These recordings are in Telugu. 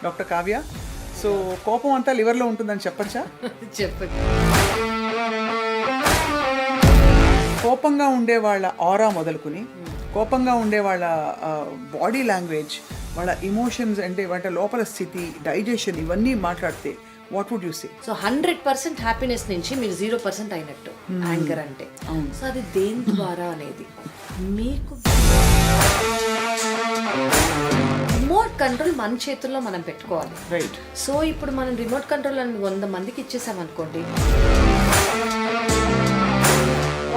డాక్టర్ కావ్య, సో కోపం అంతా లివర్లో ఉంటుందని చెప్పచ్చా? చెప్పండి. కోపంగా ఉండే వాళ్ళ ఆరా మొదలుకుని కోపంగా ఉండే వాళ్ళ బాడీ లాంగ్వేజ్, వాళ్ళ ఎమోషన్స్ అంటే వాళ్ళ లోపల స్థితి, డైజెషన్ ఇవన్నీ మాట్లాడితే what would you say? So 100% happiness నుంచి మీరు 0% అయినట్టు యాంగర్ అంటే. సో అది దేని ద్వారా అనేది మీకు రిమోట్ కంట్రోల్ మన చేతుల్లో మనం పెట్టుకోవాలి. రైట్. సో ఇప్పుడు మనం రిమోట్ కంట్రోల్ అని 100 మందికి ఇచ్చేసామనుకోండి,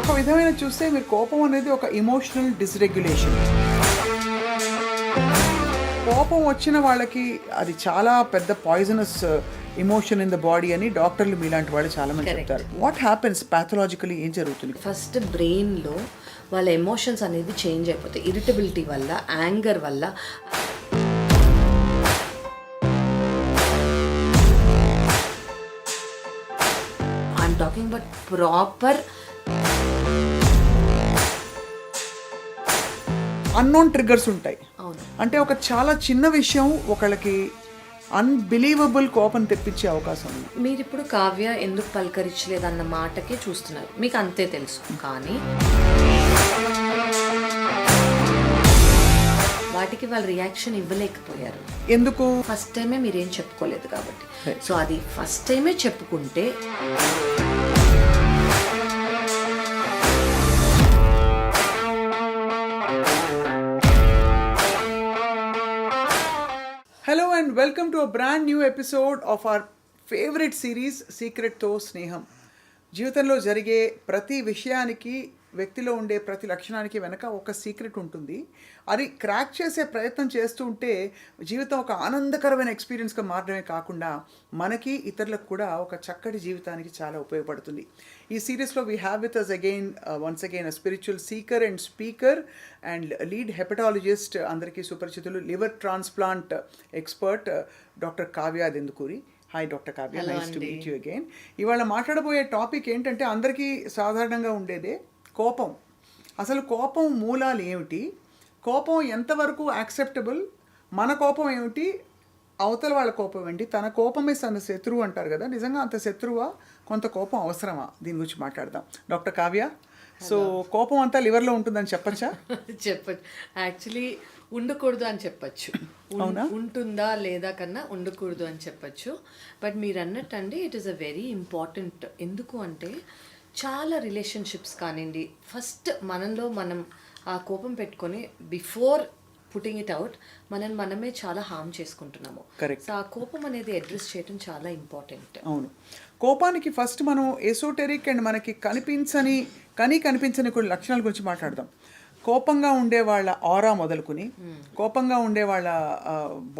ఒక విధమైన చూస్తే మీరు కోపం అనేది ఒక ఎమోషనల్ డిస్రెగ్యులేషన్. కోపం వచ్చిన వాళ్ళకి అది చాలా పెద్ద poisonous emotion in the body అని డాక్టర్లు మీలాంటి వాళ్ళు చాలా మంది చెప్తారు. వాట్ హ్యాపెన్స్ పాథలాజికలీ, ఏం జరుగుతుంది? ఫస్ట్ బ్రెయిన్లో వాళ్ళ ఎమోషన్స్ అనేవి చేంజ్ అయిపోతాయి. ఇరిటబిలిటీ వల్ల, యాంగర్ వల్ల. I'm talking but proper unknown triggers ఉంటాయి. అవును. అంటే ఒక చాలా చిన్న విషయం ఒకళ్ళకి అన్బిలీవబుల్ కోపం తెప్పించే అవకాశం ఉంది. మీరు ఇప్పుడు కావ్య ఎందుకు పలకరించలేదన్న మాటకే చూస్తున్నారు, మీకు అంతే తెలుసు. కానీ వాటికి వాళ్ళు రియాక్షన్ ఇవ్వలేకపోయారు. ఎందుకు? ఫస్ట్ టైమే మీరేం చెప్పుకోలేదు కాబట్టి. సో అది ఫస్ట్ టైమే చెప్పుకుంటే hello and welcome to a brand new episode of our favourite series సీక్రెట్తో స్నేహం. జీవితంలో జరిగే ప్రతి విషయానికి, వ్యక్తిలో ఉండే ప్రతి లక్షణానికి వెనక ఒక సీక్రెట్ ఉంటుంది. అది క్రాక్ చేసే ప్రయత్నం చేస్తూ ఉంటే జీవితం ఒక ఆనందకరమైన ఎక్స్పీరియన్స్గా మారడమే కాకుండా మనకి, ఇతరులకు కూడా ఒక చక్కటి జీవితానికి చాలా ఉపయోగపడుతుంది. ఈ సిరీస్లో we have with us once again a spiritual seeker and speaker and lead hepatologist, అందరికీ సుపరిచితులు, liver transplant expert doctor Kavya Dendukuri. Hi doctor Kavya, nice to meet you again. ఇవాళ మాట్లాడబోయే టాపిక్ ఏంటంటే అందరికీ సాధారణంగా ఉండేదే కోపం. అసలు కోపం మూలాలు ఏమిటి, కోపం ఎంతవరకు యాక్సెప్టబుల్, మన కోపం ఏమిటి, అవతల వాళ్ళ కోపం ఏంటి, తన కోపమే తన శత్రువు అంటారు కదా, నిజంగా అంత శత్రువా, కొంత కోపం అవసరమా, దీని గురించి మాట్లాడదాం. డాక్టర్ కావ్య, సో కోపం అంతా లివర్లో ఉంటుందని చెప్పచ్చా? చెప్పచ్చు. యాక్చువల్లీ ఉండకూడదు అని చెప్పచ్చు. ఉంటుందా లేదా కన్నా ఉండకూడదు అని చెప్పచ్చు. బట్ మీరు అన్నట్టు అండి, it is a very important. ఎందుకు అంటే చాలా రిలేషన్షిప్స్ కానివ్వండి, ఫస్ట్ మనలో మనం ఆ కోపం పెట్టుకొని బిఫోర్ పుట్టింగ్ ఇట్ అవుట్ మనమే చాలా హార్మ్ చేసుకుంటున్నాము. కరెక్ట్. సో ఆ కోపం అనేది అడ్రస్ చేయడం చాలా ఇంపార్టెంట్. అవును. కోపానికి ఫస్ట్ మనం ఎసోటెరిక్ అండ్ మనకి కనిపించని కొన్ని లక్షణాల గురించి మాట్లాడదాం. కోపంగా ఉండే వాళ్ళ ఆరా మొదలుకుని కోపంగా ఉండే వాళ్ళ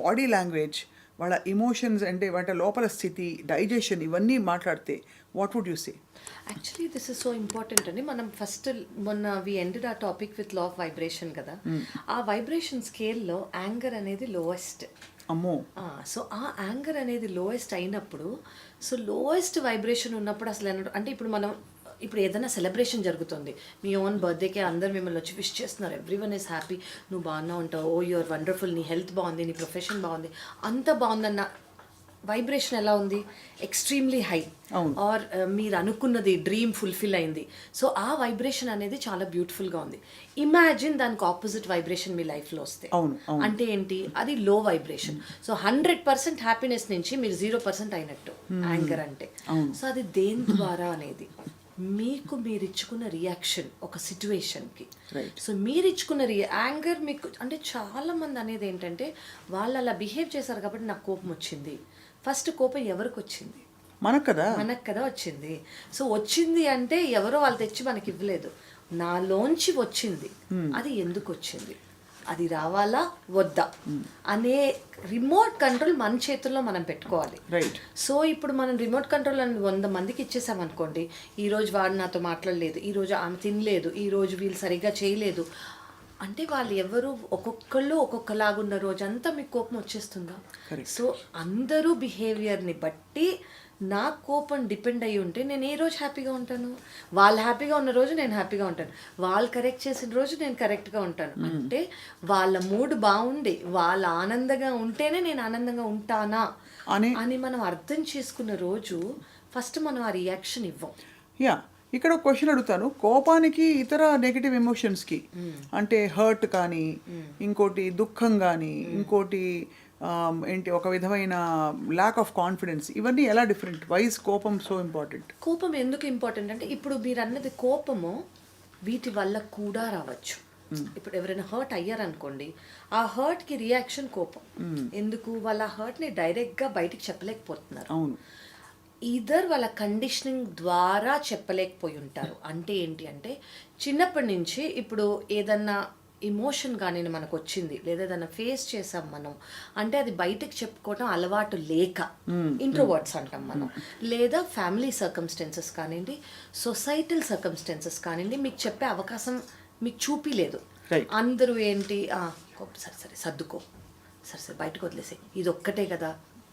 బాడీ లాంగ్వేజ్, వాళ్ళ ఎమోషన్స్ అంటే వాళ్ళ లోపల స్థితి, డైజెషన్ ఇవన్నీ మాట్లాడితే what would you say? Actually this is so important అండి. మనం ఫస్ట్ మొన్న వి ఎండెడ్ ఆ topic with law of vibration కదా. ఆ వైబ్రేషన్ స్కేల్లో యాంగర్ అనేది లోయెస్ట్. అమ్మో. సో ఆ యాంగర్ అనేది లోయెస్ట్ అయినప్పుడు, సో లోయెస్ట్ వైబ్రేషన్ ఉన్నప్పుడు అసలు అంటే ఇప్పుడు ఏదైనా సెలబ్రేషన్ జరుగుతుంది, మీ ఓన్ బర్త్డేకే అందరు మిమ్మల్ని వచ్చి విష్ చేస్తున్నారు, ఎవ్రీవన్ ఈస్ హ్యాపీ, నువ్వు బాగా ఉంటావు, ఓ యూఆర్ వండర్ఫుల్, నీ హెల్త్ బాగుంది, నీ ప్రొఫెషన్ బాగుంది, అంత బాగుందన్న వైబ్రేషన్ ఎలా ఉంది? Extremely high. ఆర్ మీరు అనుకున్నది డ్రీమ్ ఫుల్ఫిల్ అయింది. సో ఆ వైబ్రేషన్ అనేది చాలా బ్యూటిఫుల్గా ఉంది. ఇమాజిన్ దానికి ఆపోజిట్ వైబ్రేషన్ మీ లైఫ్లో వస్తే అంటే ఏంటి? అది లో వైబ్రేషన్. సో 100% హ్యాపీనెస్ నుంచి మీరు 0% అయినట్టు యాంగర్ అంటే. సో అది దేని ద్వారా అనేది మీకు మీరు ఇచ్చుకున్న రియాక్షన్ ఒక సిచ్యువేషన్కి. సో మీరు ఇచ్చుకున్న యాంగర్ మీకు అంటే చాలా మంది అనేది ఏంటంటే వాళ్ళు అలా బిహేవ్ చేశారు కాబట్టి నాకు కోపం వచ్చింది. ఫస్ట్ కోపం ఎవరికి వచ్చింది? మనకు కదా వచ్చింది. సో వచ్చింది అంటే ఎవరో వాళ్ళు తెచ్చి మనకి ఇవ్వలేదు, నాలోంచి వచ్చింది. అది ఎందుకు వచ్చింది, అది రావాలా వద్దా అనే రిమోట్ కంట్రోల్ మన చేతుల్లో మనం పెట్టుకోవాలి. సో ఇప్పుడు మనం రిమోట్ కంట్రోల్ అని 100 మందికి ఇచ్చేసామనుకోండి, ఈరోజు వాడు నాతో మాట్లాడలేదు, ఈరోజు ఆమె తినలేదు, ఈరోజు వీళ్ళు సరిగ్గా చేయలేదు అంటే వాళ్ళు ఎవరు ఒక్కొక్కళ్ళు ఒక్కొక్కలాగున్న రోజు అంతా మీకు కోపం వచ్చేస్తుందా? సో అందరూ బిహేవియర్ని బట్టి నా కోపం డిపెండ్ అయ్యి ఉంటే నేను ఏ రోజు హ్యాపీగా ఉంటాను? వాళ్ళు హ్యాపీగా ఉన్న రోజు నేను హ్యాపీగా ఉంటాను, వాళ్ళు కరెక్ట్ చేసిన రోజు నేను కరెక్ట్గా ఉంటాను. అంటే వాళ్ళ మూడ్ బాగుండి వాళ్ళు ఆనందంగా ఉంటేనే నేను ఆనందంగా ఉంటానా అని మనం అర్థం చేసుకున్న రోజు ఫస్ట్ మనం ఆ రియాక్షన్ ఇవ్వం. యా, ఇక్కడ ఒక క్వశ్చన్ అడుగుతాను. కోపానికి ఇతర నెగిటివ్ ఎమోషన్స్కి అంటే హర్ట్ కానీ, ఇంకోటి దుఃఖం కానీ, ఇంకోటి ఏంటి ఒక విధమైన ల్యాక్ ఆఫ్ కాన్ఫిడెన్స్, ఇవన్నీ ఎలా డిఫరెంట్? వై ఇస్ కోపం సో ఇంపార్టెంట్? కోపం ఎందుకు ఇంపార్టెంట్ అంటే ఇప్పుడు మీరు అన్నది కోపము వీటి వల్ల కూడా రావచ్చు. ఇప్పుడు ఎవరైనా హర్ట్ అయ్యారనుకోండి, ఆ హర్ట్కి రియాక్షన్ కోపం. ఎందుకు? వాళ్ళ హర్ట్ని డైరెక్ట్గా బయటికి చెప్పలేకపోతున్నారు. అవును, ఈధర్ వాళ్ళ కండిషనింగ్ ద్వారా చెప్పలేకపోయి ఉంటారు. అంటే ఏంటి అంటే చిన్నప్పటి నుంచి ఇప్పుడు ఏదన్నా ఇమోషన్ కానీ మనకు వచ్చింది, లేదా ఏదైనా ఫేస్ చేసాం మనం అంటే అది బయటకు చెప్పుకోవటం అలవాటు లేక ఇంట్రోవర్ట్స్ అంటాం మనం, లేదా ఫ్యామిలీ సర్కమ్స్టెన్సెస్ కానివ్వండి, సొసైటల్ సర్కమ్స్టెన్సెస్ కానివ్వండి, మీకు చెప్పే అవకాశం మీకు చూపిలేదు. అందరూ ఏంటి సరే సరే సర్దుకో, సరే సరే బయటకు వదిలేసే, ఇది ఒక్కటే కదా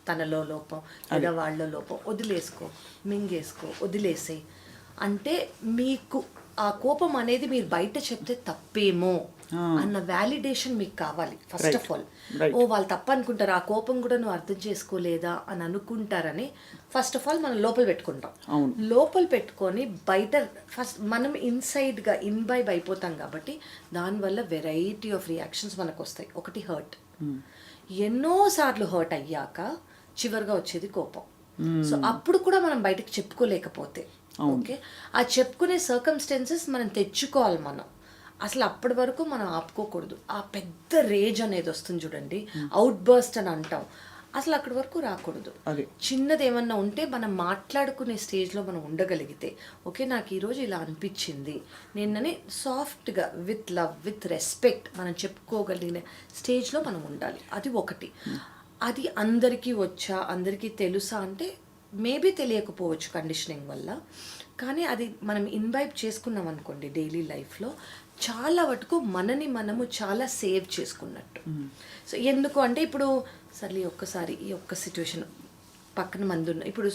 తనలో లోపం లేదా వాళ్ళ లోపం, వదిలేసుకో, మింగేసుకో, వదిలేసే. అంటే మీకు ఆ కోపం అనేది మీరు బయట చెప్తే తప్పేమో అన్న వ్యాలిడేషన్ మీకు కావాలి ఫస్ట్ ఆఫ్ ఆల్. ఓ వాళ్ళు తప్పు అనుకుంటారు, ఆ కోపం కూడా నువ్వు అర్థం చేసుకోలేదా అని అనుకుంటారని ఫస్ట్ ఆఫ్ ఆల్ మనం లోపల పెట్టుకుంటాం. లోపల పెట్టుకొని బయట ఫస్ట్ మనం ఇన్సైడ్గా ఇన్బైబ్ అయిపోతాం కాబట్టి దానివల్ల వెరైటీ ఆఫ్ రియాక్షన్స్ మనకు వస్తాయి. ఒకటి హర్ట్, ఎన్నోసార్లు హర్ట్ అయ్యాక చివరిగా వచ్చేది కోపం. సో అప్పుడు కూడా మనం బయటకు చెప్పుకోలేకపోతే ఓకే, ఆ చెప్పుకునే సర్కమ్స్టెన్సెస్ మనం తెచ్చుకోవాలి. మనం అసలు అప్పటి వరకు మనం ఆపుకోకూడదు. ఆ పెద్ద రేజ్ అనేది వస్తుంది చూడండి, అవుట్ బర్స్ట్ అని అంటాం, అసలు అక్కడి వరకు రాకూడదు. చిన్నది ఏమన్నా ఉంటే మనం మాట్లాడుకునే స్టేజ్లో మనం ఉండగలిగితే, ఓకే నాకు ఈరోజు ఇలా అనిపించింది నేనని సాఫ్ట్గా విత్ లవ్ విత్ రెస్పెక్ట్ మనం చెప్పుకోగలిగిన స్టేజ్లో మనం ఉండాలి. అది ఒకటి. అది అందరికీ వచ్చా, అందరికీ తెలుసా అంటే మేబీ తెలియకపోవచ్చు కండిషనింగ్ వల్ల, కానీ అది మనం ఇన్వైబ్ చేసుకున్నాం అనుకోండి డైలీ లైఫ్లో, చాలా వరకు మనని మనము చాలా సేవ్ చేసుకున్నట్టు. సో ఎందుకు అంటే ఇప్పుడు సర్లే ఒక్కసారి ఈ ఒక్క సిచ్యువేషన్ పక్కన మంది ఉన్న, ఇప్పుడు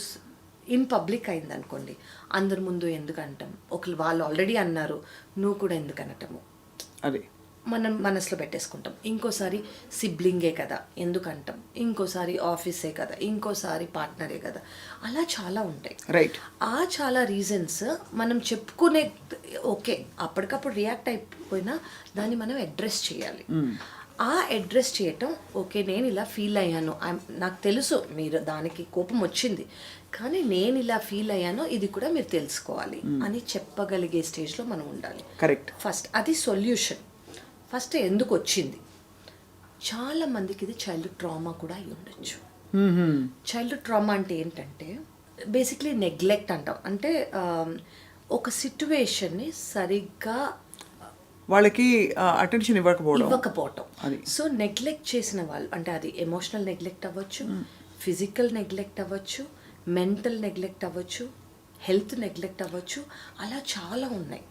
ఇన్ పబ్లిక్ అయింది అనుకోండి, అందరి ముందు ఎందుకు అంటాం, ఒకళ్ళు వాళ్ళు ఆల్రెడీ అన్నారు నువ్వు కూడా ఎందుకు అనటము, అది మనం మనసులో పెట్టేసుకుంటాం. ఇంకోసారి సిబ్లింగే కదా ఎందుకంటాం, ఇంకోసారి ఆఫీసే కదా, ఇంకోసారి పార్ట్నరే కదా, అలా చాలా ఉంటాయి. రైట్. ఆ చాలా రీజన్స్ మనం చెప్పుకునే, ఓకే అప్పటికప్పుడు రియాక్ట్ అయిపోయినా దాన్ని మనం అడ్రస్ చేయాలి. ఆ అడ్రస్ చేయటం, ఓకే నేను ఇలా ఫీల్ అయ్యాను, నాకు తెలుసు మీరు దానికి కోపం వచ్చింది, కానీ నేను ఇలా ఫీల్ అయ్యాను ఇది కూడా మీరు తెలుసుకోవాలి అని చెప్పగలిగే స్టేజ్లో మనం ఉండాలి. కరెక్ట్. ఫస్ట్ అది సొల్యూషన్. ఫస్ట్ ఎందుకు వచ్చింది, చాలా మందికి ఇది చైల్డ్హుడ్ ట్రామా కూడా అయి ఉండొచ్చు. చైల్డ్హుడ్ ట్రామా అంటే ఏంటంటే బేసిక్లీ నెగ్లెక్ట్ అంటాం. అంటే ఒక సిట్యువేషన్ని సరిగ్గా వాళ్ళకి అటెన్షన్ ఇవ్వకపోవటం. సో నెగ్లెక్ట్ చేసిన వాళ్ళు అంటే అది ఎమోషనల్ నెగ్లెక్ట్ అవ్వచ్చు, ఫిజికల్ నెగ్లెక్ట్ అవ్వచ్చు, మెంటల్ నెగ్లెక్ట్ అవ్వచ్చు, హెల్త్ నెగ్లెక్ట్ అవ్వచ్చు, అలా చాలా ఉన్నాయి.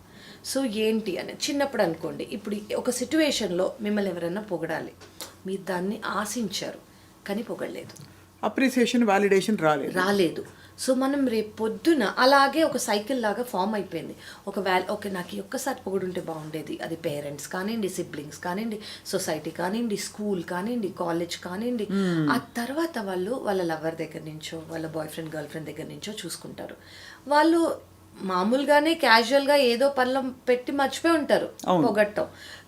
సో ఏంటి అని చిన్నప్పుడు అనుకోండి, ఇప్పుడు ఒక సిట్యువేషన్లో మిమ్మల్ని ఎవరైనా పొగడాలి, మీరు దాన్ని ఆశించారు కానీ పొగడలేదు, అప్రిసియేషన్ వాలిడేషన్ రాలేదు. సో మనం రేపు పొద్దున అలాగే ఒక సైకిల్ లాగా ఫామ్ అయిపోయింది. ఓకే నాకు ఒక్కసారి పొగడుంటే బాగుండేది, అది పేరెంట్స్ కానివ్వండి, సిబ్లింగ్స్ కానివ్వండి, సొసైటీ కానివ్వండి, స్కూల్ కానివ్వండి, కాలేజ్ కానివ్వండి. ఆ తర్వాత వాళ్ళు వాళ్ళ లవర్ దగ్గర నుంచో, వాళ్ళ బాయ్ ఫ్రెండ్ గర్ల్ ఫ్రెండ్ దగ్గర నుంచో చూసుకుంటారు. వాళ్ళు మామూలుగానే క్యాజువల్గా ఏదో పనులు పెట్టి మర్చిపోయి ఉంటారు పొగట్టం,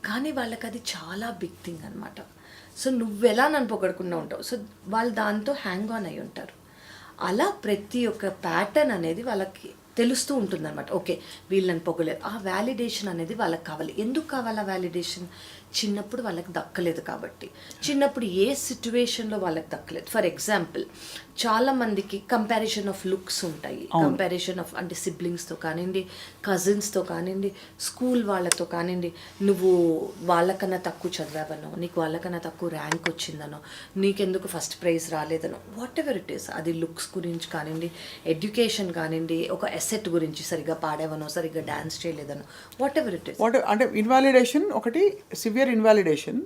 కానీ వాళ్ళకి అది చాలా బిగ్ థింగ్ అనమాట. సో నువ్వెలా నన్ను పొగడకుండా ఉంటావు, సో వాళ్ళు దాంతో హ్యాంగ్ ఆన్ అయి ఉంటారు. అలా ప్రతి ఒక్క ప్యాటర్న్ అనేది వాళ్ళకి తెలుస్తూ ఉంటుంది అనమాట. ఓకే వీళ్ళని పొగలేదు, ఆ వ్యాలిడేషన్ అనేది వాళ్ళకి కావాలి. ఎందుకు కావాలి ఆ వ్యాలిడేషన్? చిన్నప్పుడు వాళ్ళకి దక్కలేదు కాబట్టి, చిన్నప్పుడు ఏ సిచ్యువేషన్లో వాళ్ళకి దక్కలేదు. ఫర్ ఎగ్జాంపుల్ చాలామందికి కంపారిజన్ ఆఫ్ లుక్స్ ఉంటాయి, కంపారిజన్ ఆఫ్ అంటే సిబ్లింగ్స్తో కానివ్వండి, కజిన్స్తో కానివ్వండి, స్కూల్ వాళ్ళతో కానివ్వండి, నువ్వు వాళ్ళకన్నా తక్కువ చదివావనో, నీకు వాళ్ళకన్నా తక్కువ ర్యాంక్ వచ్చిందనో, నీకెందుకు ఫస్ట్ ప్రైజ్ రాలేదనో, వాట్ ఎవర్ ఇట్ ఈస్, అది లుక్స్ గురించి కానివ్వండి, ఎడ్యుకేషన్ కానివ్వండి, ఒక ఎసెట్ గురించి సరిగ్గా పాడేవనో, సరిగ్గా డాన్స్ చేయలేదనో, వాట్ ఎవర్ ఇట్ ఈస్. అంటే ఇన్వాలిడేషన్ ఒకటి, severe invalidation,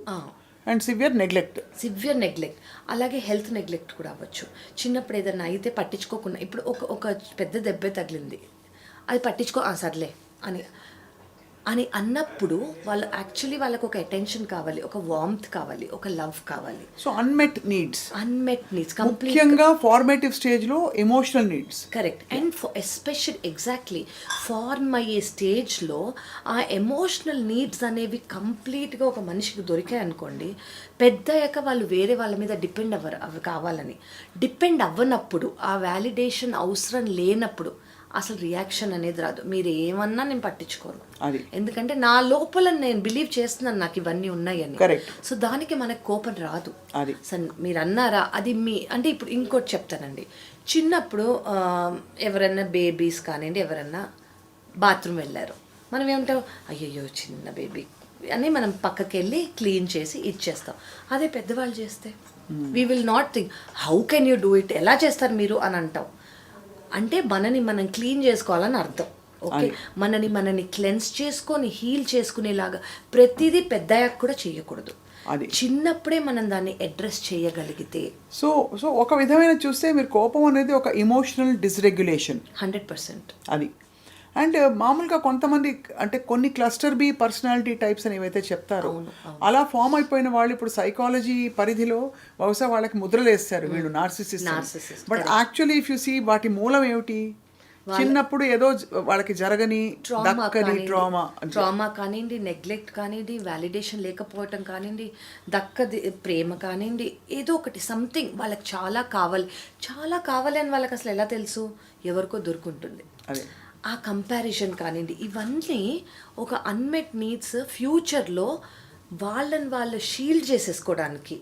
and severe neglect. Severe neglect, అలాగే హెల్త్ నెగ్లెక్ట్ కూడా అవ్వచ్చు. చిన్నప్పుడు ఏదైనా అయితే పట్టించుకోకుండా, ఇప్పుడు ఒక పెద్ద దెబ్బే తగిలింది, అది సర్లే అని అని అన్నప్పుడు వాళ్ళు యాక్చువల్లీ వాళ్ళకు ఒక అటెన్షన్ కావాలి, ఒక వార్మ్త్ కావాలి, ఒక లవ్ కావాలి. సో అన్మెట్ నీడ్స్ కంప్లీట్గా ఫార్మేటివ్ స్టేజ్లో emotional needs. Correct. And especially exactly form అయ్యే స్టేజ్లో ఆ ఎమోషనల్ నీడ్స్ అనేవి కంప్లీట్గా ఒక మనిషికి దొరికాయి అనుకోండి, పెద్దయ్యాక వాళ్ళు వేరే వాళ్ళ మీద డిపెండ్ అవి కావాలని డిపెండ్ అవ్వనప్పుడు, ఆ వ్యాలిడేషన్ అవసరం లేనప్పుడు అసలు రియాక్షన్ అనేది రాదు. మీరు ఏమన్నా నేను పట్టించుకోను, ఎందుకంటే నా లోపల నేను బిలీవ్ చేస్తున్నాను నాకు ఇవన్నీ ఉన్నాయని. సో దానికి మనకు కోపం రాదు. మీరు అన్నారా అది అంటే ఇప్పుడు ఇంకోటి చెప్తానండి. చిన్నప్పుడు ఎవరన్నా బేబీస్ కానివ్వండి, ఎవరన్నా బాత్రూమ్ వెళ్ళారు, మనం ఏమంటాం, అయ్యయ్యో చిన్న బేబీ అని మనం పక్కకి వెళ్ళి క్లీన్ చేసి ఇచ్చేస్తాం. అదే పెద్దవాళ్ళు చేస్తే we will not think how can you do it, ఎలా చేస్తారు మీరు అని అంటాం. అంటే మనని మనం క్లీన్ చేసుకోవాలని అర్థం. ఓకే, మనని క్లెన్స్ చేసుకొని హీల్ చేసుకునేలాగా ప్రతిదీ పెద్దయ్యాక కూడా చేయకూడదు. చిన్నప్పుడే మనం దాన్ని అడ్రస్ చేయగలిగితే. సో ఒక విధమైన చూస్తే మీరు కోపం అనేది ఒక ఇమోషనల్ డిస్రెగ్యులేషన్ 100%. అది. అండ్ మామూలుగా కొంతమంది అంటే కొన్ని క్లస్టర్ బి పర్సనాలిటీ టైప్స్ అని ఏవైతే చెప్తారో అలా ఫామ్ అయిపోయిన వాళ్ళు ఇప్పుడు సైకాలజీ పరిధిలో బహుశా వాళ్ళకి ముద్రలు వేస్తారు, వీళ్ళు narcissist. But actually if you see వాటి మూలం ఏమిటి, చిన్నప్పుడు ఏదో వాళ్ళకి జరగని ట్రామా కానివ్వండి, నెగ్లెక్ట్ కానివ్వండి, వ్యాలిడేషన్ లేకపోవటం కానివ్వండి, దక్కది ప్రేమ కానివ్వండి, ఏదో ఒకటి సంథింగ్ వాళ్ళకి చాలా కావాలి అని వాళ్ళకి అసలు ఎలా తెలుసు, ఎవరికో దొరుకుంటుంది. ఆ కంపారిజన్ కానివ్వండి, ఇవన్నీ ఒక అన్మెట్ నీడ్స్ ఫ్యూచర్లో వాళ్ళని వాళ్ళు షీల్డ్ చేసేసుకోవడానికి,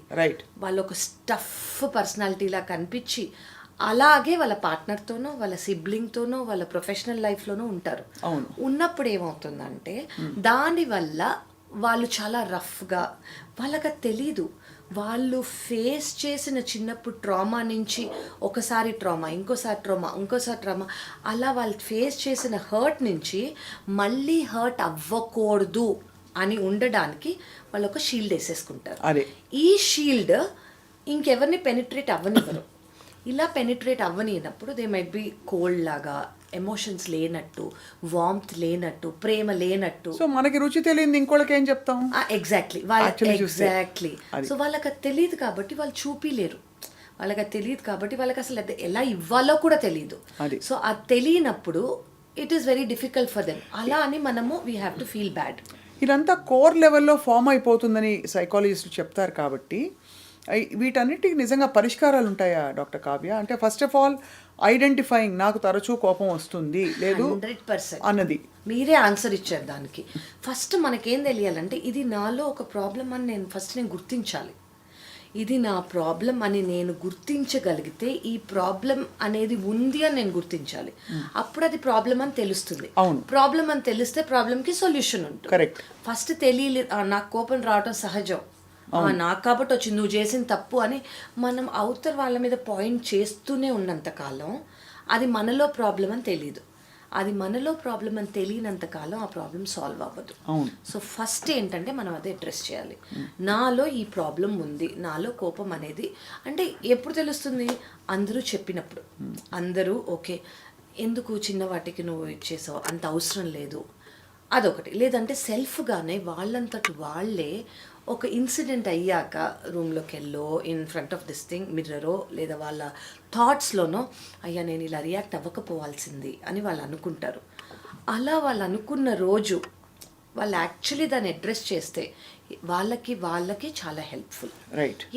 వాళ్ళు ఒక స్టఫ్ పర్సనాలిటీలా కనిపించి అలాగే వాళ్ళ పార్ట్నర్తోనో, వాళ్ళ సిబ్లింగ్తోనో, వాళ్ళ ప్రొఫెషనల్ లైఫ్లోనో ఉంటారు. ఉన్నప్పుడు ఏమవుతుందంటే దానివల్ల వాళ్ళు చాలా రఫ్గా, వాళ్ళకి తెలీదు, వాళ్ళు ఫేస్ చేసిన చిన్నప్పుడు ట్రామా నుంచి ఒకసారి ట్రామా, ఇంకోసారి ట్రామా, అలా వాళ్ళు ఫేస్ చేసిన హర్ట్ నుంచి మళ్ళీ హర్ట్ అవ్వకూడదు అని ఉండడానికి వాళ్ళు ఒక షీల్డ్ వేసేసుకుంటారు. ఈ షీల్డ్ ఇంకెవరిని పెనిట్రేట్ అవ్వనివ్వరు. ఇలా పెనిట్రేట్ అవ్వనినప్పుడు దే మైట్ బి కోల్డ్ లాగా, ఎమోషన్స్ లేనట్టు, వార్మ్త్ లేనట్టు, ప్రేమ లేనట్టు. సో మనకి రుచి తెలియదు, ఇంకోళ్ళకి ఏం చెప్తాం. ఎగ్జాక్ట్లీ. సో వాళ్ళకి అది తెలియదు కాబట్టి వాళ్ళు చూపిలేరు, వాళ్ళకి అది తెలియదు కాబట్టి వాళ్ళకి అసలు ఎలా ఇవ్వాలో కూడా తెలియదు. సో అది తెలియనప్పుడు it is very difficult for them. అలా అని మనము we have to feel bad. ఇదంతా కోర్ లెవెల్లో ఫామ్ అయిపోతుందని సైకాలజిస్టులు చెప్తారు కాబట్టి వీటన్నిటికి నిజంగా పరిష్కారాలు ఉంటాయా డాక్టర్ కావ్య? అంటే ఫస్ట్ ఆఫ్ ఆల్ ఐడెంటిఫైయింగ్, నాకు తరచూ కోపం వస్తుంది లేదు 100% అన్నది మీరే ఆన్సర్ ఇచ్చారు దానికి. ఫస్ట్ మనకేం తెలియాలంటే ఇది నాలో ఒక ప్రాబ్లం అని నేను గుర్తించాలి. ఇది నా ప్రాబ్లం అని నేను గుర్తించగలిగితే, ఈ ప్రాబ్లం అనేది ఉంది అని నేను గుర్తించాలి. అప్పుడు అది ప్రాబ్లం అని తెలుస్తుంది. ప్రాబ్లం అని తెలిస్తే ప్రాబ్లంకి సొల్యూషన్ ఉంటుంది. కరెక్ట్. ఫస్ట్ తెలియలేదు, నాకు కోపం రావడం సహజం, నాకు కాబట్టి వచ్చింది, నువ్వు చేసిన తప్పు అని మనం అవతల వాళ్ళ మీద పాయింట్ చేస్తూనే ఉన్నంతకాలం అది మనలో ప్రాబ్లం అని తెలియదు. అది మనలో ప్రాబ్లం అని తెలియనంతకాలం ఆ ప్రాబ్లం సాల్వ్ అవ్వదు. సో ఫస్ట్ ఏంటంటే మనం అదే అడ్రస్ చేయాలి. నాలో ఈ ప్రాబ్లం ఉంది, నాలో కోపం అనేది అంటే ఎప్పుడు తెలుస్తుంది? అందరూ చెప్పినప్పుడు. అందరూ ఓకే, ఎందుకు చిన్న వాటికి నువ్వు ఇచ్చేసావు, అంత అవసరం లేదు, అదొకటి. లేదంటే సెల్ఫ్గానే వాళ్ళంతటి వాళ్ళే ఒక ఇన్సిడెంట్ అయ్యాక రూమ్లోకి వెళ్ళో, in front of this thing మిర్రరో, లేదా వాళ్ళ థాట్స్లోనో, అయ్యా నేను ఇలా రియాక్ట్ అవ్వకపోవాల్సింది అని వాళ్ళు అనుకుంటారు. అలా వాళ్ళు అనుకున్న రోజు వాళ్ళు యాక్చువల్లీ దాన్ని అడ్రస్ చేస్తే వాళ్ళకి చాలా హెల్ప్ఫుల్.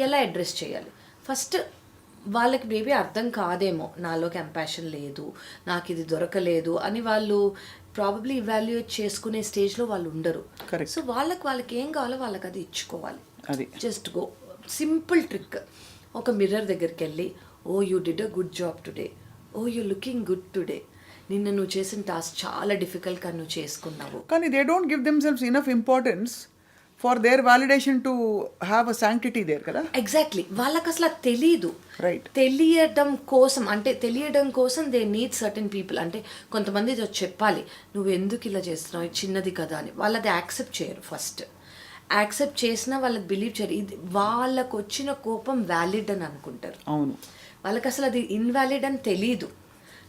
ఎలా అడ్రస్ చేయాలి? ఫస్ట్ వాళ్ళకి మేబీ అర్థం కాదేమో, నాలో కంపాషన్ లేదు, నాకు ఇది దొరకలేదు అని వాళ్ళు ప్రాబబ్లీ ఇవాల్యుయేట్ చేసుకునే స్టేజ్లో వాళ్ళు ఉండరు. సో వాళ్ళకి ఏం కావాలో వాళ్ళకి అది ఇచ్చుకోవాలి. Just go, simple trick. ఒక మిర్రర్ దగ్గరికి వెళ్ళి, oh you did a good job today, oh you looking good today, నిన్న నువ్వు చేసిన టాస్క్ చాలా డిఫికల్ట్గా నువ్వు చేసుకున్నావు. కానీ they don't give themselves enough importance for their validation to have a sanctity there కదా. ఎగ్జాక్ట్లీ. వాళ్ళకి అసలు అది తెలీదు. తెలియడం కోసం దే నీడ్ సర్టెన్ పీపుల్. అంటే కొంతమంది చెప్పాలి, నువ్వు ఎందుకు ఇలా చేస్తున్నావు, చిన్నది కదా అని. వాళ్ళు అది యాక్సెప్ట్ చేయరు ఫస్ట్. యాక్సెప్ట్ చేసినా వాళ్ళకి బిలీవ్ చేయరు. ఇది వాళ్ళకు వచ్చిన కోపం వ్యాలిడ్ అని అనుకుంటారు. అవును. వాళ్ళకి అసలు అది ఇన్వాలిడ్ అని తెలీదు.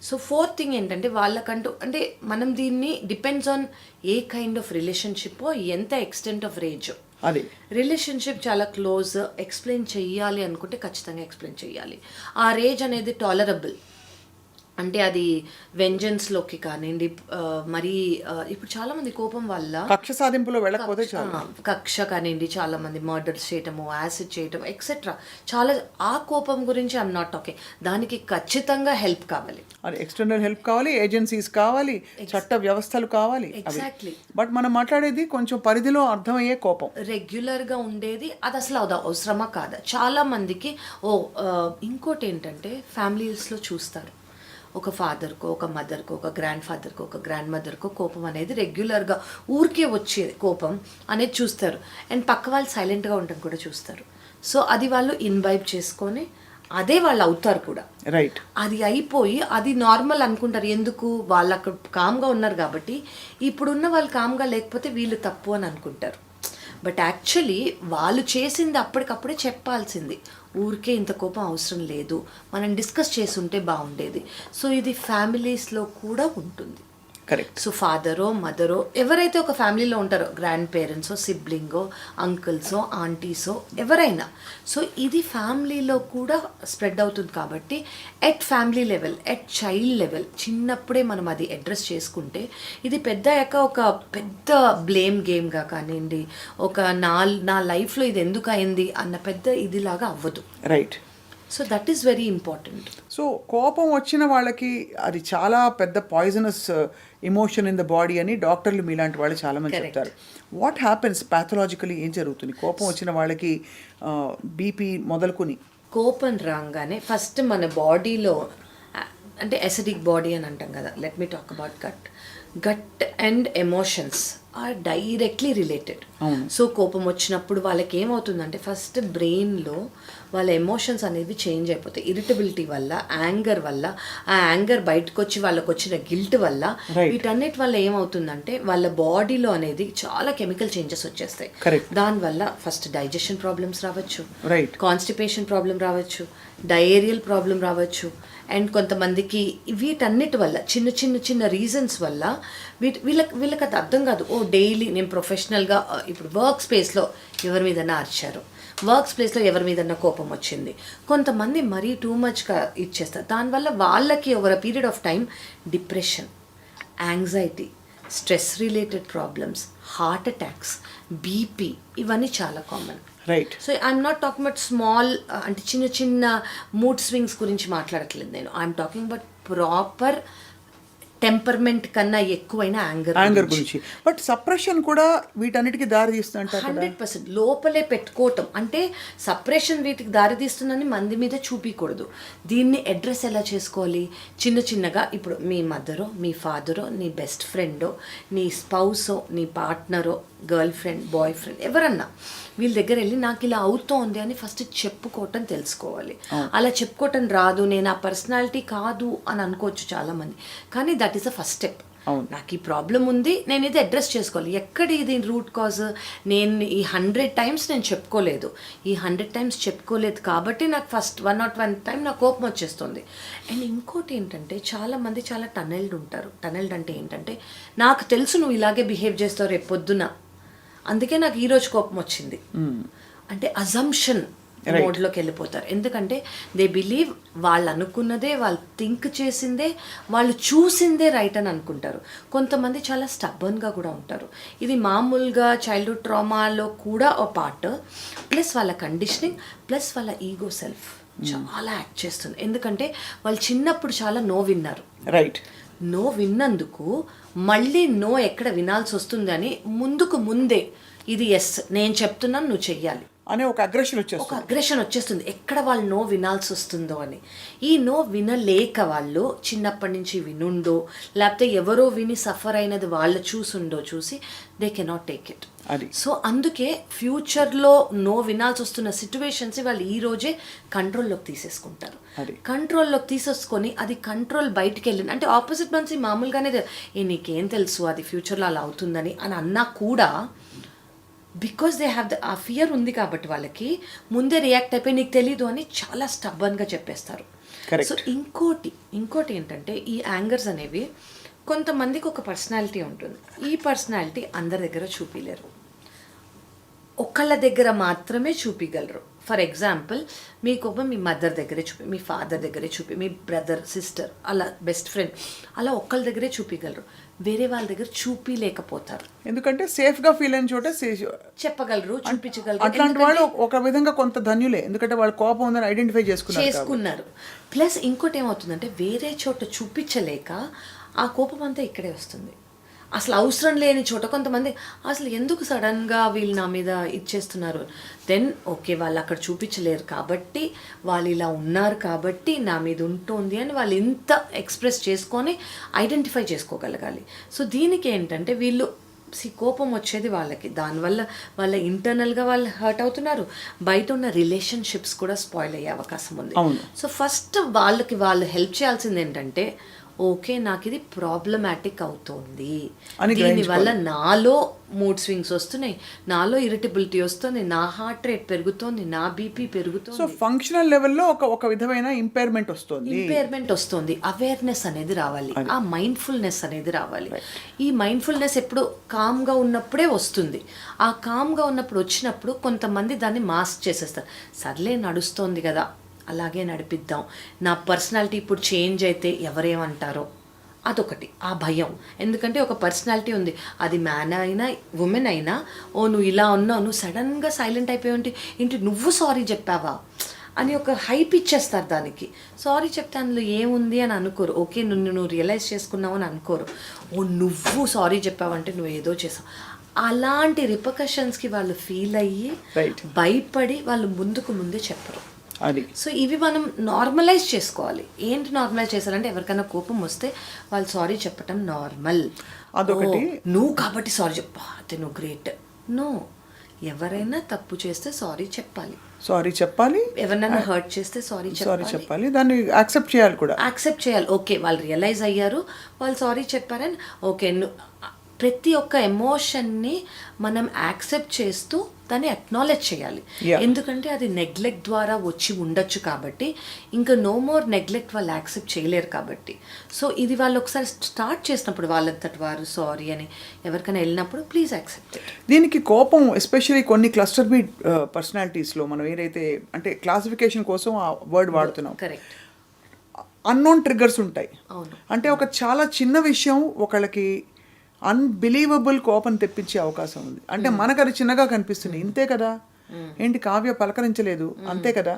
సో ఫోర్త్ థింగ్ ఏంటంటే వాళ్ళకంటూ అంటే మనం దీన్ని depends on a kind of relationship, ఎంత ఎక్స్టెంట్ ఆఫ్ రేజ్. అది రిలేషన్షిప్ చాలా క్లోజ్, ఎక్స్ప్లెయిన్ చెయ్యాలి అనుకుంటే ఖచ్చితంగా ఎక్స్ప్లెయిన్ చెయ్యాలి. ఆ రేజ్ అనేది టాలరబుల్. అంటే అది వెంజన్స్లోకి కానివ్వండి, మరీ ఇప్పుడు చాలామంది కోపం వల్ల కక్ష సాధింపులో వెళ్ళకపోతే చాలు. కక్ష కానివ్వండి, చాలామంది మర్డర్స్ చేయటము, యాసిడ్ చేయటం ఎక్సెట్రా. చాలా ఆ కోపం గురించి ఐఎమ్ నాట్ టాకింగ్. దానికి ఖచ్చితంగా హెల్ప్ కావాలి, అది ఎక్స్టర్నల్ హెల్ప్ కావాలి, ఏజెన్సీస్ కావాలి, చట్ట వ్యవస్థలు కావాలి. ఎగ్జాక్ట్లీ. బట్ మనం మాట్లాడేది కొంచెం పరిధిలో అర్థమయ్యే కోపం. రెగ్యులర్గా ఉండేది అది అసలు అవసరమా కాదా? చాలా మందికి ఇంకోటి ఏంటంటే ఫ్యామిలీస్లో చూస్తారు, ఒక ఫాదర్కో, ఒక మదర్కో, ఒక గ్రాండ్ ఫాదర్కో, ఒక గ్రాండ్ మదర్కో కోపం అనేది రెగ్యులర్గా ఊరికే వచ్చే కోపం అనేది చూస్తారు. అండ్ పక్క వాళ్ళు సైలెంట్గా ఉండడం కూడా చూస్తారు. సో అది వాళ్ళు ఇన్వైబ్ చేసుకొని అదే వాళ్ళు అవుతారు కూడా. రైట్. అది అయిపోయి అది నార్మల్ అనుకుంటారు. ఎందుకు? వాళ్ళు అక్కడ కామ్గా ఉన్నారు కాబట్టి. ఇప్పుడున్న వాళ్ళు కామ్గా లేకపోతే వీళ్ళు తప్పు అని అనుకుంటారు. బట్ యాక్చువల్లీ వాళ్ళు చేసింది అప్పటికప్పుడే చెప్పాల్సింది. ఊరికే ఇంత కోపం అవసరం లేదు, మనం డిస్కస్ చేసుంటే బాగుండేది. సో ఇది ఫ్యామిలీస్లో కూడా ఉంటుంది. కరెక్ట్. సో ఫాదరో మదరో ఎవరైతే ఒక ఫ్యామిలీలో ఉంటారో, గ్రాండ్ పేరెంట్సో, సిబ్లింగో, అంకుల్సో, ఆంటీసో ఎవరైనా, సో ఇది ఫ్యామిలీలో కూడా స్ప్రెడ్ అవుతుంది. కాబట్టి at family level, at child level చిన్నప్పుడే మనం అది అడ్రస్ చేసుకుంటే ఇది పెద్ద అయ్యాక ఒక పెద్ద బ్లేమ్ గేమ్గా కానివ్వండి, ఒక నా లైఫ్లో ఇది ఎందుకు అయింది అన్న పెద్ద ఇదిలాగా అవ్వదు. Right. So that is very important. So కోపం వచ్చిన వాళ్ళకి అది చాలా పెద్ద poisonous emotion in the body అని డాక్టర్లు మీలాంటి వాళ్ళు చాలామంది చెప్తారు. వాట్ హ్యాపెన్స్ ప్యాథలాజికలీ, ఏం జరుగుతుంది కోపం వచ్చిన వాళ్ళకి? బీపీ మొదలుకొని కోపం రాగానే ఫస్ట్ మన బాడీలో అంటే అసిడిక్ బాడీ అని అంటాం కదా. Let me talk about gut and emotions are directly related. So కోపం వచ్చినప్పుడు వాళ్ళకి ఏమవుతుందంటే ఫస్ట్ బ్రెయిన్లో వాళ్ళ ఎమోషన్స్ అనేవి చేంజ్ అయిపోతాయి. ఇరిటబిలిటీ వల్ల, యాంగర్ వల్ల, ఆ యాంగర్ బయటకు వచ్చి వాళ్ళకు వచ్చిన గిల్ట్ వల్ల, వీటన్నిటి వల్ల ఏమవుతుందంటే వాళ్ళ బాడీలో అనేది చాలా కెమికల్ చేంజెస్ వచ్చేస్తాయి. దానివల్ల ఫస్ట్ డైజెషన్ ప్రాబ్లమ్స్ రావచ్చు, కాన్స్టిపేషన్ ప్రాబ్లం రావచ్చు, డయేరియల్ ప్రాబ్లం రావచ్చు. అండ్ కొంతమందికి వీటన్నిటి వల్ల చిన్న రీజన్స్ వల్ల వీళ్ళకి అది అర్థం కాదు. డైలీ నేను ప్రొఫెషనల్గా ఇప్పుడు వర్క్ స్పేస్లో ఎవరి మీదన్నా అరిచారు, వర్క్ ప్లేస్లో ఎవరి మీదన్నా కోపం వచ్చింది, కొంతమంది మరీ టూ మచ్గా ఇచ్చేస్తారు. దానివల్ల వాళ్ళకి over a period of time depression, anxiety, stress related problems, heart attacks, BP ఇవన్నీ చాలా common. Right. So I'm not talking about small అంటే చిన్న మూడ్ స్వింగ్స్ గురించి మాట్లాడట్లేదు నేను. I'm talking about proper temperament కన్నా ఎక్కువైన యాంగర్ గురించి. బట్ సప్రెషన్ కూడా వీటన్నిటికీ దారి తీస్తుందంట. 100% లోపలే పెట్టుకోవటం అంటే సప్రెషన్ వీటికి దారి తీస్తుందని మంది మీద చూపించకూడదు. దీన్ని అడ్రస్ ఎలా చేసుకోవాలి? చిన్నగా ఇప్పుడు మీ మదరో, మీ ఫాదరో, నీ బెస్ట్ ఫ్రెండో, నీ స్పౌసో, నీ పార్ట్నరో, గర్ల్ ఫ్రెండ్, బాయ్ ఫ్రెండ్ ఎవరన్నా వీళ్ళ దగ్గర వెళ్ళి నాకు ఇలా అవుతోంది అని ఫస్ట్ చెప్పుకోవటం తెలుసుకోవాలి. అలా చెప్పుకోవటం రాదు, నేను ఆ పర్సనాలిటీ కాదు అని అనుకోవచ్చు చాలామంది, కానీ that is the first step. నాకు ఈ ప్రాబ్లం ఉంది, నేను ఇది అడ్రస్ చేసుకోవాలి. ఎక్కడ ఇది రూట్ కాజ్? నేను ఈ 100 times నేను చెప్పుకోలేదు, ఈ 100 times చెప్పుకోలేదు కాబట్టి నాకు ఫస్ట్ 101 time నాకు కోపం వచ్చేస్తుంది. అండ్ ఇంకోటి ఏంటంటే చాలామంది చాలా టనెల్డ్ ఉంటారు. టనెల్డ్ అంటే ఏంటంటే నాకు తెలుసు నువ్వు ఇలాగే బిహేవ్ చేస్తావు రేపు పొద్దున, అందుకే నాకు ఈరోజు కోపం వచ్చింది అంటే అజంప్షన్ మోడ్లోకి వెళ్ళిపోతారు. ఎందుకంటే దే బిలీవ్ వాళ్ళు అనుకున్నదే, వాళ్ళు థింక్ చేసిందే, వాళ్ళు చూసిందే రైట్ అని అనుకుంటారు. కొంతమంది చాలా స్టబ్బర్న్గా కూడా ఉంటారు. ఇది మామూలుగా చైల్డ్హుడ్ ట్రామాలో కూడా ఒక పార్ట్, ప్లస్ వాళ్ళ కండిషనింగ్, ప్లస్ వాళ్ళ ఈగో సెల్ఫ్ చాలా యాక్ట్ చేస్తుంది. ఎందుకంటే వాళ్ళు చిన్నప్పుడు చాలా నో విన్నారు. రైట్. నో విన్నందుకు మళ్ళీ నో ఎక్కడ వినాల్సి వస్తుంది అని ముందే ఇది ఎస్ నేను చెప్తున్నాను నువ్వు చెయ్యాలి అనే ఒక అగ్రెషన్ వచ్చేస్తుంది. ఎక్కడ వాళ్ళు నో వినాల్సి వస్తుందో అని. ఈ నో వినలేక వాళ్ళు చిన్నప్పటి నుంచి వినుండో, లేకపోతే ఎవరో విని సఫర్ అయినది వాళ్ళు చూసి they cannot take it. So అందుకే ఫ్యూచర్లో నో వినాల్సి వస్తున్న సిచ్యువేషన్స్ వాళ్ళు ఈ రోజే కంట్రోల్లోకి తీసేసుకుంటారు. కంట్రోల్లోకి తీసేసుకొని అది కంట్రోల్ బయటికి వెళ్ళింది అంటే ఆపోజిట్ మనిషి మామూలుగానే నీకేం తెలుసు అది ఫ్యూచర్లో అలా అవుతుందని అని అన్నా కూడా బికాస్ దే హ్యావ్ ఆ ఫియర్ ఉంది కాబట్టి వాళ్ళకి ముందే రియాక్ట్ అయిపోయి నీకు తెలీదు అని చాలా స్టబ్బన్గా చెప్పేస్తారు. Correct. సో ఇంకోటి ఏంటంటే ఈ యాంగర్స్ అనేవి కొంతమందికి ఒక పర్సనాలిటీ ఉంటుంది. ఈ పర్సనాలిటీ అందరి దగ్గర చూపించలేరు, ఒకళ్ళ దగ్గర మాత్రమే చూపించగలరు. ఫర్ ఎగ్జాంపుల్ మీ కోపం మీ మదర్ దగ్గరే చూపి, మీ ఫాదర్ దగ్గరే చూపి, మీ బ్రదర్ సిస్టర్ అలా బెస్ట్ ఫ్రెండ్ అలా ఒక్కళ్ళ దగ్గరే చూపించగలరు, వేరే వాళ్ళ దగ్గర చూపించలేకపోతారు. ఎందుకంటే సేఫ్గా ఫీల్ అయిన చోట చెప్పగలరు, చూపించగలరు. అట్లాంటి వాళ్ళు ఒక విధంగా కొంత ధన్యులే, ఎందుకంటే వాళ్ళు కోపం ఉందని ఐడెంటిఫై చేసుకున్నారు. ప్లస్ ఇంకోటి ఏమవుతుందంటే వేరే చోట చూపించలేక ఆ కోపం అంతా ఇక్కడే వస్తుంది. అసలు అవసరం లేని చోట కొంతమంది అసలు ఎందుకు సడన్గా వీళ్ళు నా మీద ఇచ్చేస్తున్నారు, దెన్ ఓకే వాళ్ళు అక్కడ చూపించలేరు కాబట్టి వాళ్ళు ఇలా ఉన్నారు కాబట్టి నా మీద ఉంటుంది అని వాళ్ళు ఇంత ఎక్స్ప్రెస్ చేసుకొని ఐడెంటిఫై చేసుకోగలగాలి. సో దీనికి ఏంటంటే వీళ్ళు కోపం వచ్చేది వాళ్ళకి, దానివల్ల వాళ్ళ ఇంటర్నల్గా వాళ్ళు హర్ట్ అవుతున్నారు, బయట ఉన్న రిలేషన్షిప్స్ కూడా స్పాయిల్ అయ్యే అవకాశం ఉంది. సో ఫస్ట్ వాళ్ళకి వాళ్ళు హెల్ప్ చేయాల్సింది ఏంటంటే ఓకే నాకు ఇది ప్రాబ్లమాటిక్ అవుతుంది, దీనివల్ల నాలో మూడ్ స్వింగ్స్ వస్తున్నాయి, నాలో ఇరిటబిలిటీ వస్తుంది, నా హార్ట్ రేట్ పెరుగుతోంది, నా బీపీ పెరుగుతుంది. సో ఫంక్షనల్ లెవెల్లో ఒక విధమైన ఇంపైర్మెంట్ వస్తుంది. అవేర్నెస్ అనేది రావాలి, ఆ మైండ్ఫుల్నెస్ అనేది రావాలి. ఈ మైండ్ఫుల్నెస్ ఎప్పుడు కామ్గా ఉన్నప్పుడే వస్తుంది. ఆ కామ్గా ఉన్నప్పుడు వచ్చినప్పుడు కొంతమంది దాన్ని మాస్క్ చేసేస్తారు. సర్లే నడుస్తోంది కదా అలాగే నడిపిద్దాం, నా పర్సనాలిటీ ఇప్పుడు చేంజ్ అయితే ఎవరేమంటారో అదొకటి, ఆ భయం. ఎందుకంటే ఒక పర్సనాలిటీ ఉంది, అది మ్యాన్ అయినా ఉమెన్ అయినా, ఓ నువ్వు ఇలా ఉన్నావు, నువ్వు సడన్గా సైలెంట్ అయిపోయి ఉంటే ఏంటి నువ్వు సారీ చెప్పావా అని ఒక హైప్ ఇచ్చేస్తారు దానికి. సారీ చెప్తే అందులో ఏముంది అని అనుకోరు, ఓకే నువ్వు రియలైజ్ చేసుకున్నావు అని అనుకోరు. ఓ నువ్వు సారీ చెప్పావంటే నువ్వు ఏదో చేసావు, అలాంటి రిపర్కషన్స్కి వాళ్ళు ఫీల్ అయ్యి భయపడి వాళ్ళు ముందే చెప్పరు. సో ఇవి మనం నార్మలైజ్ చేసుకోవాలి. ఏంటి నార్మలైజ్ చేశారంటే ఎవరికైనా కోపం వస్తే వాళ్ళు సారీ చెప్పటం నార్మల్, అదొకటి. నువ్వు కాబట్టి సారీ చెప్పా అయితే నువ్వు గ్రేట్. నో, ఎవరైనా తప్పు చేస్తే సారీ చెప్పాలి, ఎవరైనా హర్ట్ చేస్తే సారీ చెప్పాలి, దాన్ని యాక్సెప్ట్ చేయాలి. ఓకే వాళ్ళు రియలైజ్ అయ్యారు, వాళ్ళు సారీ చెప్పారని ఓకే. ప్రతి ఒక్క ఎమోషన్ని మనం యాక్సెప్ట్ చేస్తూ దాన్ని అక్నాలెడ్జ్ చేయాలి. ఎందుకంటే అది నెగ్లెక్ట్ ద్వారా వచ్చి ఉండొచ్చు కాబట్టి, ఇంకా నో మోర్ నెగ్లెక్ట్ వాళ్ళు యాక్సెప్ట్ చేయలేరు కాబట్టి. సో ఇది వాళ్ళు ఒకసారి స్టార్ట్ చేసినప్పుడు వాళ్ళంతటి వారు సారీ అని ఎవరికైనా వెళ్ళినప్పుడు ప్లీజ్ యాక్సెప్ట్ ఇట్. దీనికి కోపం ఎస్పెషల్లీ కొన్ని క్లస్టర్ బి పర్సనాలిటీస్లో మనం ఏదైతే అంటే క్లాసిఫికేషన్ కోసం ఆ వర్డ్ వాడుతున్నాం, కరెక్ట్, అన్నోన్ ట్రిగ్గర్స్ ఉంటాయి. అవును, అంటే ఒక చాలా చిన్న విషయం ఒకళ్ళకి అన్బిలీవబుల్ కోపం తెప్పించే అవకాశం ఉంది. అంటే మనకు అది చిన్నగా కనిపిస్తుంది, ఇంతే కదా ఏంటి కావ్య పలకరించలేదు అంతే కదా,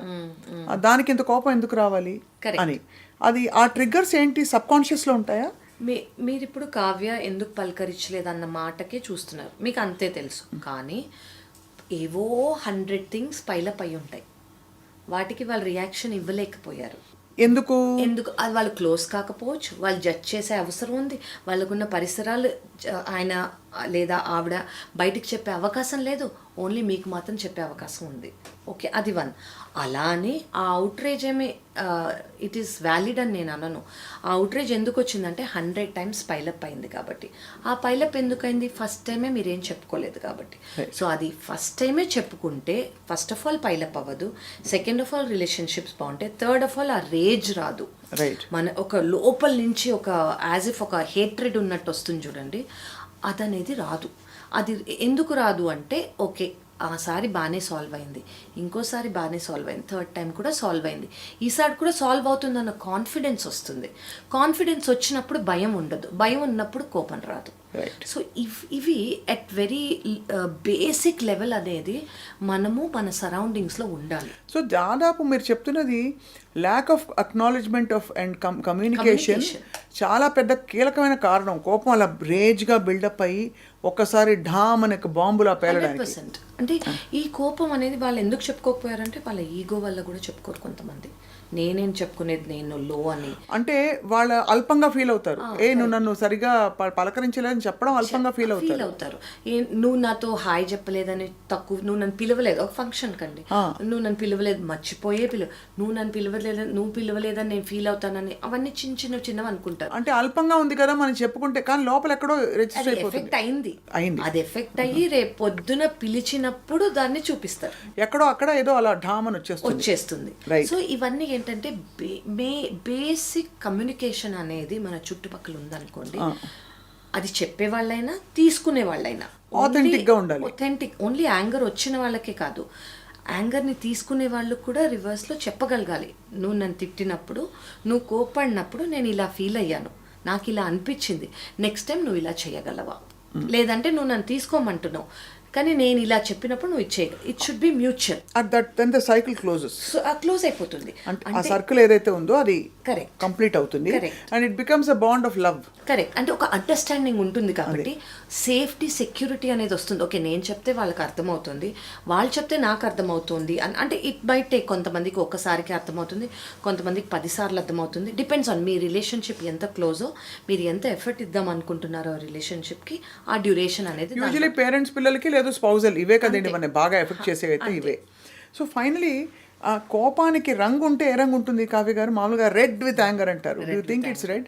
దానికి ఇంత కోపం ఎందుకు రావాలి అని. అది ఆ ట్రిగ్గర్స్ ఏంటి సబ్ కాన్షియస్లో ఉంటాయా? మీరు ఇప్పుడు కావ్య ఎందుకు పలకరించలేదు అన్న మాటకే చూస్తున్నారు, మీకు అంతే తెలుసు. కానీ ఏవో 100 థింగ్స్ పైలప్ అయి ఉంటాయి, వాటికి వాళ్ళు రియాక్షన్ ఇవ్వలేకపోయారు. ఎందుకు అది వాళ్ళు క్లోజ్ కాకపోవచ్చు, వాళ్ళు జడ్జ్ చేసే అవసరం ఉంది, వాళ్ళకున్న పరిసరాలు ఆయన లేదా ఆవిడ బయటికి చెప్పే అవకాశం లేదు, ఓన్లీ మీకు మాత్రం చెప్పే అవకాశం ఉంది. ఓకే, అది 1. అలా అని ఆ అవుట్రేజ్ ఏమి ఇట్ ఈస్ వ్యాలిడ్ అని నేను అనను. ఆ అవుట్రేజ్ ఎందుకు వచ్చిందంటే 100 టైమ్స్ పైలప్ అయింది కాబట్టి. ఆ పైలప్ ఎందుకు అయింది? ఫస్ట్ టైమే మీరేం చెప్పుకోలేదు కాబట్టి. సో అది ఫస్ట్ టైమే చెప్పుకుంటే ఫస్ట్ ఆఫ్ ఆల్ పైలప్ అవ్వదు, సెకండ్ ఆఫ్ ఆల్ రిలేషన్షిప్స్ బాగుంటాయి, థర్డ్ ఆఫ్ ఆల్ ఆ రేజ్ రాదు. మన ఒక లోపల నుంచి ఒక యాజ్ ఇఫ్ ఒక హేట్రెడ్ ఉన్నట్టు వస్తుంది చూడండి, అదనేది రాదు. అది ఎందుకు రాదు అంటే ఓకే ఆసారి బాగానే సాల్వ్ అయింది, ఇంకోసారి బాగానే సాల్వ్ అయింది, థర్డ్ టైం కూడా సాల్వ్ అయింది, ఈసారి కూడా సాల్వ్ అవుతుందన్న కాన్ఫిడెన్స్ వస్తుంది. కాన్ఫిడెన్స్ వచ్చినప్పుడు భయం ఉండదు, భయం ఉన్నప్పుడు కోపం రాదు. సో ఇవి అట్ వెరీ బేసిక్ లెవెల్ అనేది మనము మన సరౌండింగ్స్లో ఉండాలి. సో దాదాపు మీరు చెప్తున్నది lack of acknowledgement of and communication చాలా పెద్ద కీలకమైన కారణం. కోపం అలా రేజ్గా బిల్డప్ అయ్యి ఒక్కసారి ఢామ్ అనే బాంబులా పేలడానికి. 100%. అంటే ఈ కోపం అనేది వాళ్ళు ఎందుకు చెప్పుకోకపోయారంటే వాళ్ళ ఈగో వల్ల కూడా చెప్పుకోరు కొంతమంది. నేనేం చెప్పుకునేది నేను లో అని. అంటే వాళ్ళ అల్పంగా ఫీల్ అవుతారు. నువ్వు నన్ను సరిగా పలకరించలేదని చెప్పడం అల్పంగా ఫీల్ అవుతారు. నువ్వు నాతో హాయ్ చెప్పలేదని తక్కువ, నువ్వు నన్ను పిలవలేదు ఒక ఫంక్షన్ కండి, నువ్వు నన్ను పిలవలేదు, మర్చిపోయే నువ్వు నన్ను పిలవలేదని నేను ఫీల్ అవుతానని, అవన్నీ చిన్నవి అనుకుంటారు. అంటే అల్పంగా ఉంది కదా మనం చెప్పుకుంటే, కానీ లోపల ఎక్కడో రిజిస్టర్ అయిపోతుంది. ఎఫెక్ట్ అయింది. అది ఎఫెక్ట్ అయ్యి రేపు పొద్దున పిలిచినప్పుడు దాన్ని చూపిస్తారు. ఎక్కడో అక్కడ ఏదో అలా ఢామని వచ్చేస్తుంది. సో ఇవన్నీ ఏంటంటే బేసిక్ కమ్యూనికేషన్ అనేది మన చుట్టుపక్కల ఉందనుకోండి, అది చెప్పే వాళ్ళైనా తీసుకునే వాళ్ళైనా ఆథెంటిక్ గా ఉండాలి. ఓన్లీ యాంగర్ వచ్చిన వాళ్ళకే కాదు, యాంగర్ని తీసుకునే వాళ్ళు కూడా రివర్స్లో చెప్పగలగాలి. నువ్వు నన్ను తిట్టినప్పుడు, నువ్వు కోపడినప్పుడు నేను ఇలా ఫీల్ అయ్యాను, నాకు ఇలా అనిపించింది, నెక్స్ట్ టైం నువ్వు ఇలా చేయగలవా, లేదంటే నువ్వు నన్ను తీసుకోమంటున్నావు కానీ నేను ఇలా చెప్పినప్పుడు నువ్వు ఇచ్చేయగలవు. It should be mutual. At that then the cycle closes. So close అయిపోతుంది. ఆ సర్కిల్ ఏదైతే ఉందో అది కరెక్ట్ కంప్లీట్ అవుతుంది. And it becomes a bond of love. Correct. అంటే ఒక అండర్స్టాండింగ్ ఉంటుంది కాబట్టి సేఫ్టీ, సెక్యూరిటీ అనేది వస్తుంది. ఓకే, నేను చెప్తే వాళ్ళకి అర్థమవుతుంది, వాళ్ళు చెప్తే నాకు అర్థమవుతుంది. అంటే ఇట్ బై టేక్, కొంతమందికి ఒక్కసారికి అర్థమవుతుంది, కొంతమందికి 10 సార్లు అర్థమవుతుంది. డిపెండ్స్ ఆన్ మీ రిలేషన్షిప్ ఎంత క్లోజో, మీరు ఎంత ఎఫర్ట్ ఇద్దాం అనుకుంటున్నారో రిలేషన్షిప్కి, ఆ డ్యూరేషన్ అనేది. యూజువలీ పేరెంట్స్ పిల్లలకి లేదు స్పౌజల్, ఇవే కదండి మన బాగా ఎఫెక్ట్ చేసేవి అయితే ఇవే. సో ఫైనలీ ఆ కోపానికి రంగు ఉంటే ఏ రంగు ఉంటుంది కావ్య గారు? మామూలుగా రెడ్ విత్ యాంగర్ అంటారు. You think it's red?